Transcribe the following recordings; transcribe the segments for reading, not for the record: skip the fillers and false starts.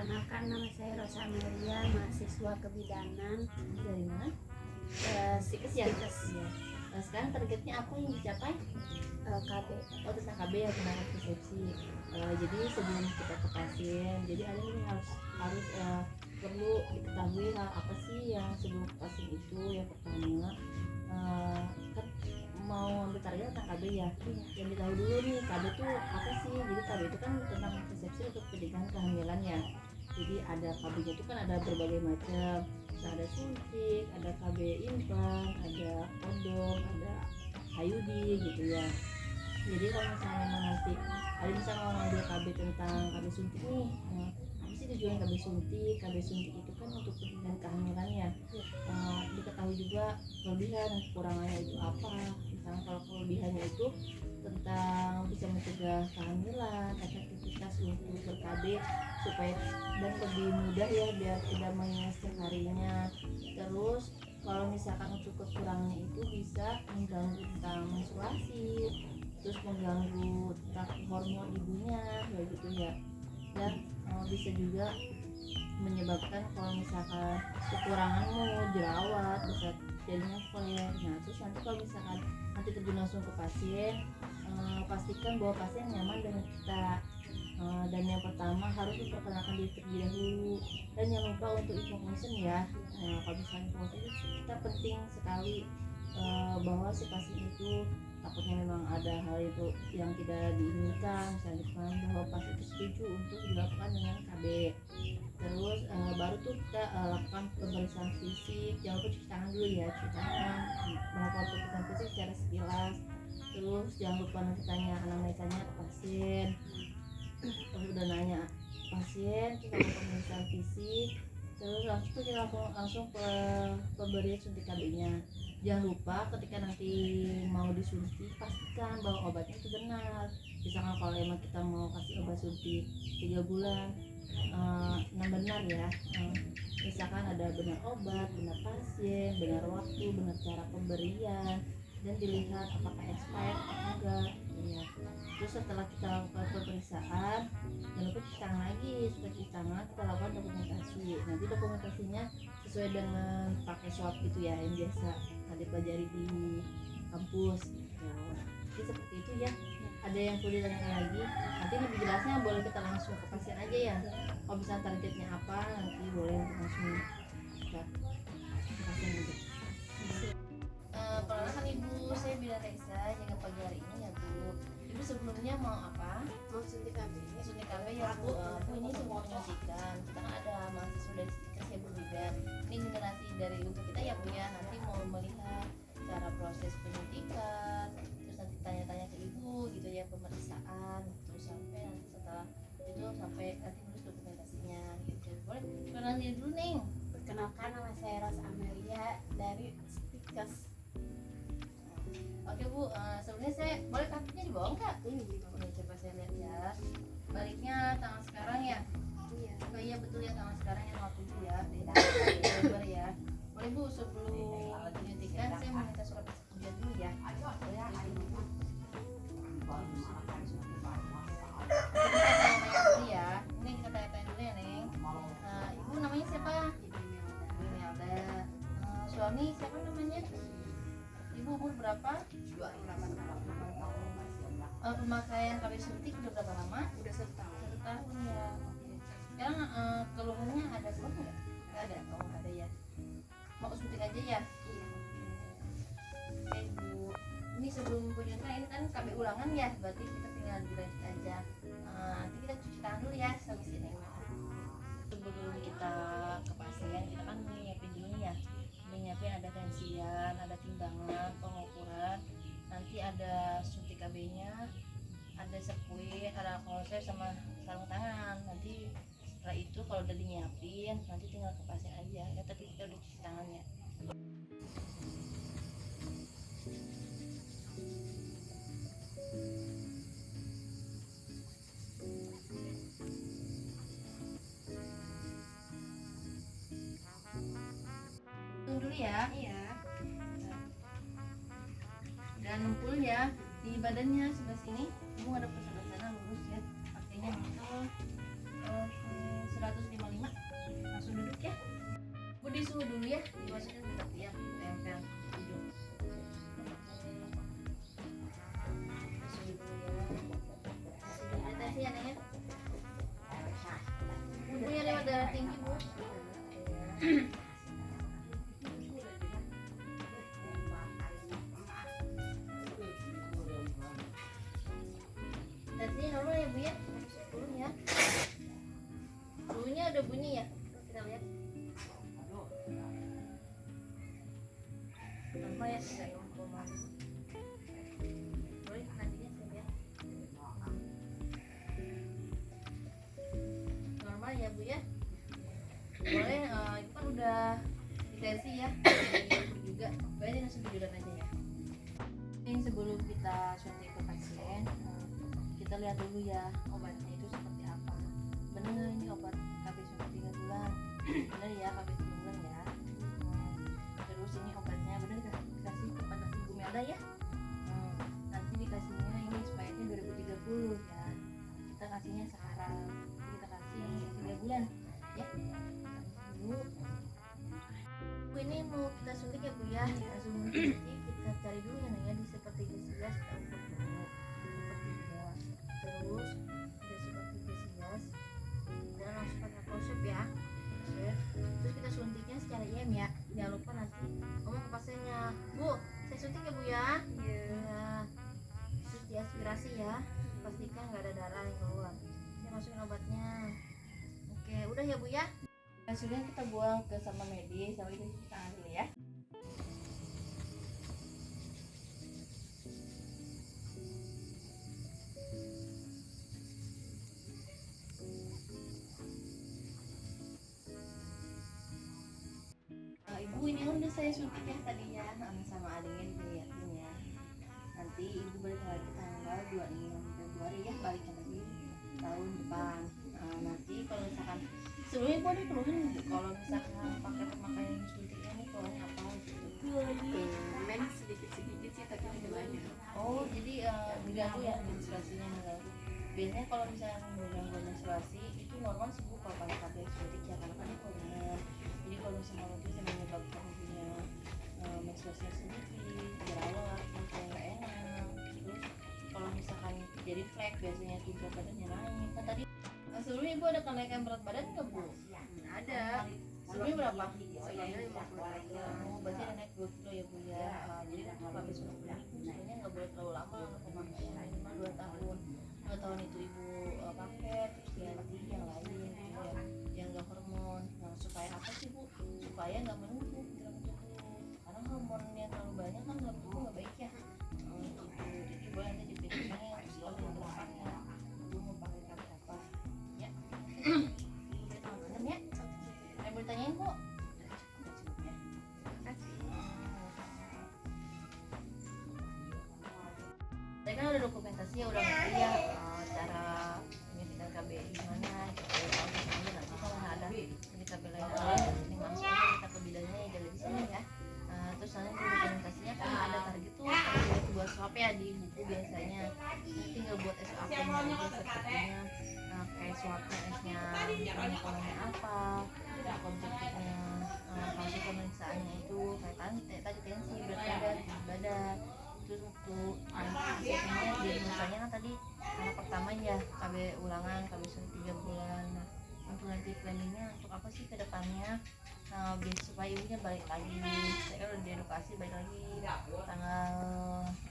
Perkenalkan, nama saya Rosa Amelia, mahasiswa kebidanan Dari mana? Sikes Ya. Sikes, Iya. Sekarang targetnya apa yang dicapai? KB. Oh, tentang KB ya, tentang resepsi. Jadi sebelum kita ke pasien, jadi ada yang harus perlu diketahui hal apa sih yang sebelum ke pasien itu. Yang pertama, kan mau ambil target tentang KB ya. Yang ditahu dulu nih, KB itu apa sih? Jadi KB itu kan tentang resepsi untuk pencegahan kehamilan ya. Jadi ada KB-nya itu kan ada berbagai macam. Nah, ada suntik, ada KB implan, ada kondom, ada IUD gitu ya. Jadi kalau misalnya memang nanti ada misalnya mau ngambil KB tentang KB suntik nih, apa sih tujuan KB suntik? KB suntik itu kan untuk pencegahan kehamilan ya. Diketahui juga kelebihan dan kekurangannya itu apa. Misalnya kalau kelebihannya itu tentang bisa mencegah kehamilan, efektivitas untuk ber-KB supaya dan lebih mudah ya biar tidak mengingat setiap harinya. Terus kalau misalkan untuk kekurangannya itu bisa mengganggu tentang menstruasi, terus mengganggu tentang hormon ibunya kayak gitu ya. Dan bisa juga menyebabkan kalau misalkan kekuranganmu jerawat, bisa jadinya flare. Nah terus nanti kalau misalkan nanti terjun langsung ke pasien, pastikan bahwa pasien nyaman dengan kita. Dan yang pertama harus memperkenalkan diri terlebih dahulu, dan jangan lupa untuk information ya. Kalau misalnya information itu kita penting sekali, bahwa si pasien itu takutnya memang ada hal itu yang tidak diinginkan, misalnya bahwa pasien itu setuju untuk dilakukan dengan KB. Terus baru tuh kita lakukan pemeriksaan fisik. Jangan lupa cuci tangan dulu ya, cuci tangan, melakukan pemeriksaan fisik secara sekilas. Terus jangan lupa nanti tanya anamnesanya ke pasien. Terus udah nanya pasien, kita lakukan pemeriksaan fisik. Terus langsung ke pemberian suntik KB-nya. Jangan lupa ketika nanti mau disuntik, pastikan bahwa obatnya itu benar. Misalkan kalau emang kita mau kasih obat suntik 3 bulan, benar ya. Misalkan ada benar obat, benar pasien, benar waktu, benar cara pemberian, dan dilihat apakah expired atau enggak ya. Terus setelah kita lakukan pemeriksaan, jangan lupa cuci tangan lagi. Setelah cuci tangan, kita lakukan dokumentasi. Nanti dokumentasinya sesuai dengan pakai swab gitu ya, yang biasa dipelajari di kampus gitu. Jadi seperti itu ya. Ada yang perlu ditanyakan lagi? Nanti lebih jelasnya boleh kita langsung ke pasien aja ya. Kalau misalnya targetnya apa, nanti boleh langsung kita ke pasien aja. Perkenalkan Ibu, saya Bila Reza, jaga pagi hari ini ya Bu. Ibu sebelumnya mau apa? Mau suntik KB. Suntik KB ya Bu. Bu ini semua menyuntikkan. Kita kan ada mahasiswa dari Sikes ya Bu juga. Ini generasi dari untuk kita ya Bu ya. Nanti mau melihat cara proses penyuntikan, terus nanti tanya-tanya ke Ibu gitu ya, pemeriksaan, terus sampai nanti setelah itu sampai nanti nulis dokumentasinya gitu. Boleh perkenalan diri dulu nih. Perkenalkan, nama saya Rosa Amelia dari Sikes. Oke Bu, sebelumnya saya boleh kakinya dibawa nggak? Ini gitu. Oke, coba saya lihat ya. Baliknya tangan sekarang ya. Iya. Oh iya betul ya, tangan sekarang yang 07 ya. Desember ya. Boleh Bu, sebelum penyuntikan saya meminta surat persetujuan dulu ya. Boleh Bu. Kita tanya-tanya dulu ya. Ini kita tanya-tanya dulu ya Neng. Ibu namanya siapa? Ibu Melda. Suami siapa namanya? Ibu umur berapa? 28 tahun. Pemakaian KB suntik udah berapa lama? Udah 1 tahun. 1 tahun ya. Oke. Sekarang keluhannya ada keluhan nggak? Nggak ada. Oh nggak ada ya. Mau suntik aja ya? Iya. Oke Bu. Ini sebelum penyuntikan ini kan KB ulangan ya. Berarti kita tinggal dilanjut aja. Nanti kita cuci tangan dulu ya sampai sini. Sebelum kita ke pasien, kita kan menyiapin dulu ya. Menyiapin ada tensian, ada timbangan, pengukuran. Nanti ada suntik KB-nya, ada sekuit, ada alkoholsep sama sarung tangan. Nanti setelah itu kalau udah dinyiapin, nanti tinggal ke pasien aja. Ya tapi kita udah cuci tangannya. Tunggu dulu ya. Iya. Dan ngumpul ya di badannya sebelah sini. Kamu ada ke sebelah sana lurus ya. Pakainya itu 150 dimasukin ke ketiak, tempel ujung. Deteksi ya Neng ya. Ibunya lewat darah tinggi Bu. Deteksinya normal ya Bu ya. Turun ya. Suhunya udah bunyi ya. Kita lihat. Normal ya, tidak 0,5. Boleh nantinya saya lihat. Normal ya Bu ya. Boleh, itu kan udah dikasih ya juga. Boleh langsung tiduran aja ya. Ini sebelum kita suntik ke pasien, kita lihat dulu ya obatnya itu seperti apa. Bener ini obat KB suntik 3 bulan. Bener ya KB 3 bulan ya. Terus ini obatnya bener dikasih kepada Ibu Melda ya. Nanti dikasihnya ini expirednya 2030 ya. Kita kasihnya sekarang. Jadi kita kasih 3 bulan ya. Bu, ini mau kita suntik ya Bu ya. Langsung suntik, kita cari dulu ya Neng ya di seperti gesias, kita ukur dulu seperti gas. Terus ada seperti gesias, dan langsung pakai konsep ya. Terus kita suntiknya secara IM ya. Jangan lupa nanti ngomong ke pasiennya, Bu, saya suntik ya Bu ya. Iya. Terus diaspirasi ya, pastikan nggak ada darah yang keluar. Saya masukin obatnya. Oke, udah ya Bu ya. Hasilnya kita buang ke sama medis, sama itu kita ambil ya. Ibu ini udah saya suntik ya tadi ya, sama adiknya dilihatin ya. Nanti ibu balik lagi tanggal 26 Februari ya, baliknya lagi tahun depan. Nanti kalau misalkan sebelumnya ibu ada keluhan nggak Bu? Kalau misalkan pakai pemakaian suntiknya ini keluhannya apa gitu? Men sedikit-sedikit sih tapi tidak banyak. Oh jadi diganggu ya menstruasinya mengganggu. Biasanya kalau misalnya mengganggu menstruasi itu normal sih Bu kalau pakai KB suntik ya, karena kan itu hormon. Jadi kalau misalnya itu bisa menyebabkan punya menstruasi sedikit, jerawat, kayak nggak enak. Terus kalau misalkan jadi flek biasanya tuh berat badannya naik. Kan tadi sebelumnya ibu ada kenaikan berat badan nggak Bu? Ada. Sebelumnya berapa? Sebelumnya 50 kilo. Oh, berarti ada naik 2 kilo ya Bu ya. Jadi nanti kalau habis suntik ini sebenarnya nggak boleh terlalu lama pemakaian, minimal 2 tahun. 2 tahun itu ibu pakai terus ganti yang lain gitu ya, yang nggak hormon. Nah, supaya apa sih Bu? Supaya nggak menumpuk dalam tubuh. Karena hormon yang terlalu banyak kan dalam tubuh nggak baik ya. Gitu. Jadi boleh nanti dipilihnya yang sesuai dengan kebutuhannya. Ibu mau pakai KB apa? Ya. Bener ya? Ada yang boleh tanyain kok? Saya kan udah dokumentasi ya, udah ngerti ya cara menyuntikkan KB gimana gitu. Kalau misalnya nanti kalau nggak ada suntik KB lain ini langsung aja kita ke bidannya ya dari sini ya. Terus nanti di dokumentasinya kan ada target tuh target buat swab ya di buku biasanya. Nanti tinggal buat SOP nya aja sepertinya kayak swabnya S-nya namanya apa, objektifnya, hasil pemeriksaannya itu kayak tadi tensi, berat badan. Terus untuk antisipasinya diagnosanya kan tadi anak pertama ya KB ulangan, KB suntik 3 bulan. Nah, untuk nanti planningnya untuk apa sih ke depannya, biar supaya ibunya balik lagi. Saya kan udah diedukasi balik lagi tanggal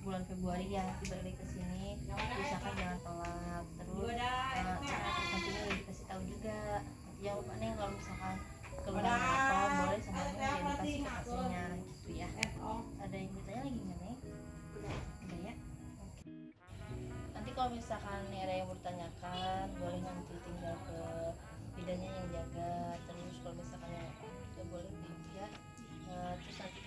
bulan Februari ya, nanti balik lagi ke sini. Usahakan jangan telat. Terus nanti udah dikasih tahu juga. Jangan lupa nih kalau misalkan keluar apa boleh sama diedukasi ke pasiennya gitu ya. Ada yang ditanya lagi nggak nih? Udah ya. Oke. Nanti kalau misalkan ada yang bertanyakan boleh nanti tinggal ke bidannya yang jaga. Terus kalau misalkan yang juga boleh ya. Terus nanti